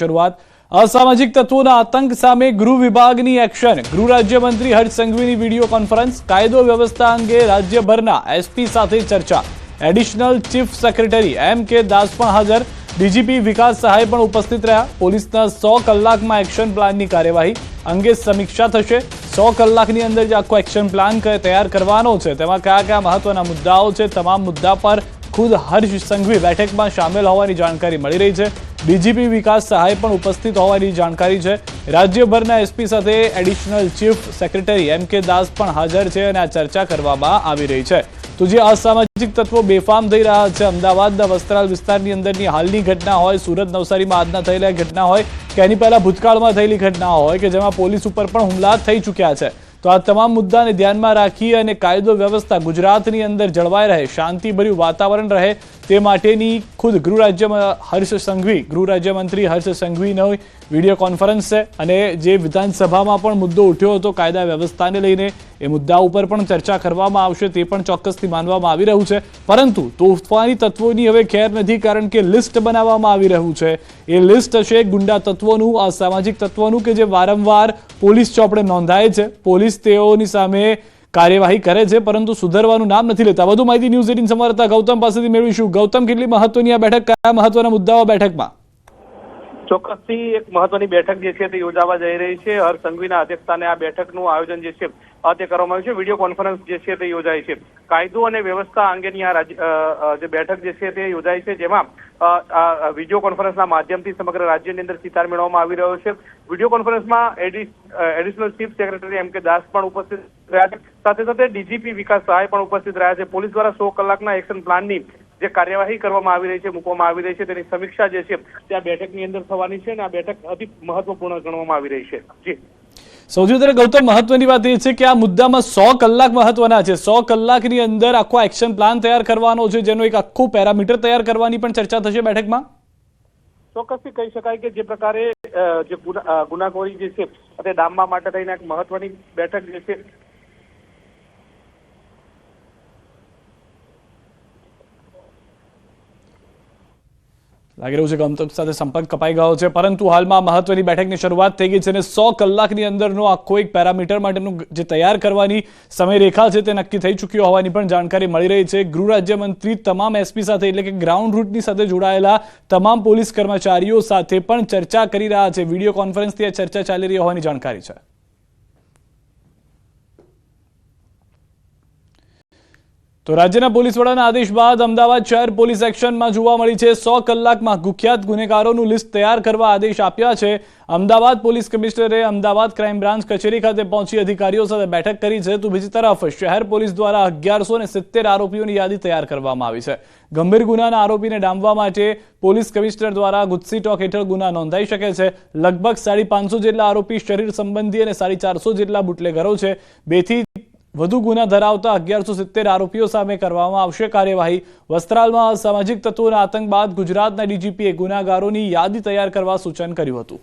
શરૂઆત અસામાજિક તત્વોના આતંક સામે ગૃહ વિભાગની એક્શન। ગૃહ રાજ્યમંત્રી હર્ષ સંઘવીની વિડીયો કોન્ફરન્સ। કાયદો વ્યવસ્થા અંગે રાજ્યભરના એસપી સાથે ચર્ચા। એડિશનલ ચીફ સેક્રેટરી એમ કે દાસ પણ હાજર। ડીજીપી વિકાસ સહાય પણ ઉપસ્થિત રહ્યા। પોલીસના 100 કલાકમાં એક્શન પ્લાનની કાર્યવાહી અંગે સમીક્ષા થશે। 100 કલાકની અંદર જે આખો એક્શન પ્લાન તૈયાર કરવાનો છે તેમાં કયા કયા મહત્વના મુદ્દાઓ છે, તમામ મુદ્દા પર ખુદ હર્ષ સંઘવી બેઠકમાં સામેલ હોવાની જાણકારી મળી રહી છે। ડીજીપી વિકાસ સહાય પણ ઉપસ્થિત હોવાની જાણકારી છે। રાજ્યભરના એસપી સાથે એડિશનલ ચીફ સેક્રેટરી એમ કે દાસ પણ હાજર છે અને આ ચર્ચા કરવામાં આવી રહી છે। તો જે અસામાજિક તત્વો બેફામ થઈ રહ્યા છે, અમદાવાદના વસ્ત્રાલ વિસ્તારની અંદરની હાલની ઘટના હોય, સુરત નવસારીમાં આજના થયેલા ઘટના હોય કે એની પહેલા ભૂતકાળમાં થયેલી ઘટના હોય કે જેમાં પોલીસ ઉપર પણ હુમલા થઈ ચૂક્યા છે, તો આ તમામ મુદ્દાને ધ્યાનમાં રાખી અને કાયદો વ્યવસ્થા ગુજરાતની અંદર જળવાઈ રહે, શાંતિભર્યું વાતાવરણ રહે તે માટેની ખુદ ગૃહ રાજ્યમંત્રી હર્ષ સંઘવીનો વિડીયો કોન્ફરન્સ છે। અને જે વિધાનસભામાં પણ મુદ્દો ઉઠ્યો હતો કાયદા વ્યવસ્થાને લઈને, એ મુદ્દા ઉપર પણ ચર્ચા કરવામાં આવશે તે પણ ચોક્કસથી માનવામાં આવી રહ્યું છે। પરંતુ તોફાની તત્વોની હવે ખેર નથી, કારણ કે લિસ્ટ બનાવવામાં આવી રહ્યું છે। એ લિસ્ટ હશે ગુંડા તત્વોનું, અસામાજિક તત્વોનું કે જે વારંવાર પોલીસ ચોપડે નોંધાય છે, પોલીસ તેઓની સામે કાર્યવાહી કરે છે પરંતુ સુધરવાનું નામ નથી લેતા। વધુ માહિતી ન્યૂઝ 18 સંવાદદાતા ગૌતમ પાસેથી મેળવીશું। ગૌતમ, કેટલી મહત્વની આ બેઠક, કયા મહત્વના મુદ્દાઓ બેઠકમાં? ચોક્કસથી એક મહત્વની બેઠક જે છે તે યોજાવા જઈ રહી છે। હર્ષ સંઘવીના અધ્યક્ષસ્થાને આ બેઠકનું આયોજન જે છે તે કરવામાં આવ્યું છે। વિડીયો કોન્ફરન્સ જે છે તે યોજાય છે। કાયદો અને વ્યવસ્થા અંગેની આ જે બેઠક જે છે તે યોજાય છે, જેમાં વિડીયો કોન્ફરન્સના માધ્યમથી સમગ્ર રાજ્યની અંદર ચિતાર મેળવવામાં આવી રહ્યો છે। વિડીયો કોન્ફરન્સમાં એડિશનલ ચીફ સેક્રેટરી એમ કે દાસ પણ ઉપસ્થિત રહ્યા છે, સાથે સાથે ડીજીપી વિકાસ સહાય પણ ઉપસ્થિત રહ્યા છે। પોલીસ દ્વારા 100 કલાકના એક્શન પ્લાનની જે કાર્યવાહી કરવામાં આવી રહી છે, મૂકવામાં આવી રહી છે, તેની સમીક્ષા જે છે તે આ બેઠકની અંદર થવાની છે અને આ બેઠક અતિ મહત્વપૂર્ણ ગણવામાં આવી રહી છે। જી, સૌથી વધારે ગૌતમ મહત્વની વાત એ છે કે આ મુદ્દામાં 100 કલાક મહત્વના છે। 100 કલાકની અંદર આખો એક્શન પ્લાન તૈયાર કરવાનો છે, જેનો એક આખું પેરામીટર તૈયાર કરવાની પણ ચર્ચા થશે બેઠકમાં। ચોક્કસથી કહી શકાય કે જે પ્રકારે જે ગુનાખોરી જે છે તે ડામવા માટે થઈને એક મહત્વની બેઠક જે છે લાગી રહ્યું છે ગૌતમ સાથે સંપર્ક કપાઈ ગયો છે, પરંતુ હાલમાં મહત્વની બેઠકની શરૂઆત થઈ ગઈ છે અને 100 કલાકની અંદરનો આખો એક પેરામીટર માટેનું જે તૈયાર કરવાની સમયરેખા છે તે નક્કી થઈ ચૂક્યો હોવાની પણ જાણકારી મળી રહી છે। ગૃહ રાજ્યમંત્રી તમામ એસપી સાથે એટલે કે ગ્રાઉન્ડ રૂટની સાથે જોડાયેલા તમામ પોલીસ કર્મચારીઓ સાથે પણ ચર્ચા કરી રહ્યા છે। વિડીયો કોન્ફરન્સથી આ ચર્ચા ચાલી રહી હોવાની જાણકારી છે। તો રાજ્યના પોલીસ વડાના આદેશ બાદ અમદાવાદ શહેર પોલીસ એક્શનમાં જોવા મળી છે। 100 કલાકમાં કુખ્યાત ગુનેગારોનું લિસ્ટ તૈયાર કરવા આદેશ આપ્યા છે। અમદાવાદ પોલીસ કમિશનરે અમદાવાદ ક્રાઇમ બ્રાન્ચ કચેરી ખાતે પહોંચી અધિકારીઓ સાથે બેઠક કરી છે। તો બીજી તરફ શહેર પોલીસ દ્વારા 1170 આરોપીઓની યાદી તૈયાર કરવામાં આવી છે। ગંભીર ગુનાના આરોપીને ડામવા માટે પોલીસ કમિશનર દ્વારા ગુજસી ટોક હેઠળ ગુના નોંધાઈ શકે છે। લગભગ 550 જેટલા આરોપી શરીર સંબંધી અને 450 જેટલા બુટલેગરો છે। 2 થી વધુ ગુના ધરાવતા 1170 આરોપીઓ સામે કરવામાં આવશે કાર્યવાહી। વસ્ત્રાલમાં અસામાજિક તત્વોના આતંક બાદ ગુજરાતના ડીજીપીએ ગુનાગારોની યાદી તૈયાર કરવા સૂચન કર્યું હતું।